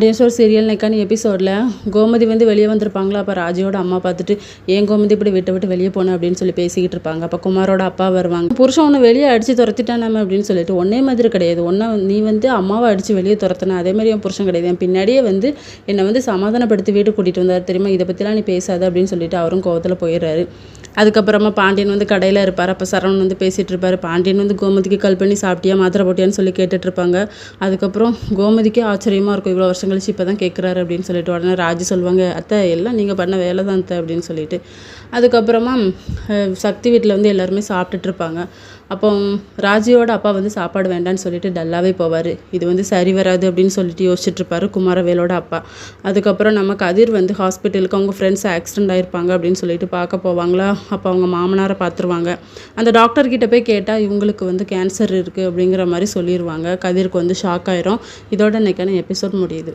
டேஸோர் serial நெக்கான எபிசோடில் கோமதி வந்து வெளியே வந்திருப்பாங்களா. அப்போ ராஜியோட அம்மா பார்த்துட்டு ஏன் கோமதி இப்படி விட்டு வெளியே போனேன் அப்படின்னு சொல்லி பேசிக்கிட்டு இருப்பாங்க. அப்போ குமாரோட அப்பா வருவாங்க. புருஷன் ஒன்று வெளியே அடித்து துரத்திட்டானாம அப்படின்னு சொல்லிட்டு ஒன்னே மாதிரி கிடையாது. நீ வந்து அம்மாவை அடித்து வெளியே துரத்தின அதே மாதிரி என் புருஷன் கிடையாது. என் பின்னாடியே வந்து என்னை வந்து சமாதானப்படுத்தி வீட்டுக்கு கூட்டிகிட்டு வந்தார் தெரியுமா. இதை பற்றிலாம் நீ பேசாத அப்படின்னு சொல்லிட்டு அவரும் கோவத்தில் போயிடுறாரு. அதுக்கப்புறமா பாண்டியன் வந்து கடையில் இருப்பார். அப்போ சரவணன் வந்து பேசிகிட்டு இருப்பார். பாண்டியன் வந்து கோமதிக்கு கால் பண்ணி சாப்பிட்டியா மாத்திரை போட்டியான்னு சொல்லி கேட்டுட்ருப்பாங்க. அதுக்கப்புறம் கோமதிக்கே ஆச்சரியமாக இருக்கும். இவ்வளோ வருஷம் கழிச்சு இப்போ தான் கேட்குறாரு அப்படின்னு சொல்லிட்டு உடனே ராஜி சொல்லுவாங்க, அத்தை எல்லாம் நீங்கள் பண்ண வேலை தான் அத்தை அப்படின்னு சொல்லிட்டு. அதுக்கப்புறமா சக்தி வீட்டில் வந்து எல்லாருமே சாப்பிட்டுட்ருப்பாங்க. அப்போ ராஜியோட அப்பா வந்து சாப்பாடு வேண்டான்னு சொல்லிட்டு டல்லாகவே போவார். இது வந்து சரி வராது அப்படின்னு சொல்லிட்டு யோசிச்சுட்ருப்பாரு குமாரவேலோட அப்பா. அதுக்கப்புறம் நம்ம கதிர் வந்து ஹாஸ்பிட்டலுக்கு அவங்க ஃப்ரெண்ட்ஸ் ஆக்சிடென்ட் ஆகிருப்பாங்க அப்படின்னு சொல்லிட்டு பார்க்க போவாங்களா. அப்போ அவங்க மாமனாரை பார்த்துருவாங்க. அந்த டாக்டர்கிட்ட போய் கேட்டால் இவங்களுக்கு வந்து கேன்சர் இருக்குது அப்படிங்கிற மாதிரி சொல்லிடுவாங்க. கதிருக்கு வந்து ஷாக் ஆயிரும். இதோட இன்றைக்கான எபிசோட் முடியுது.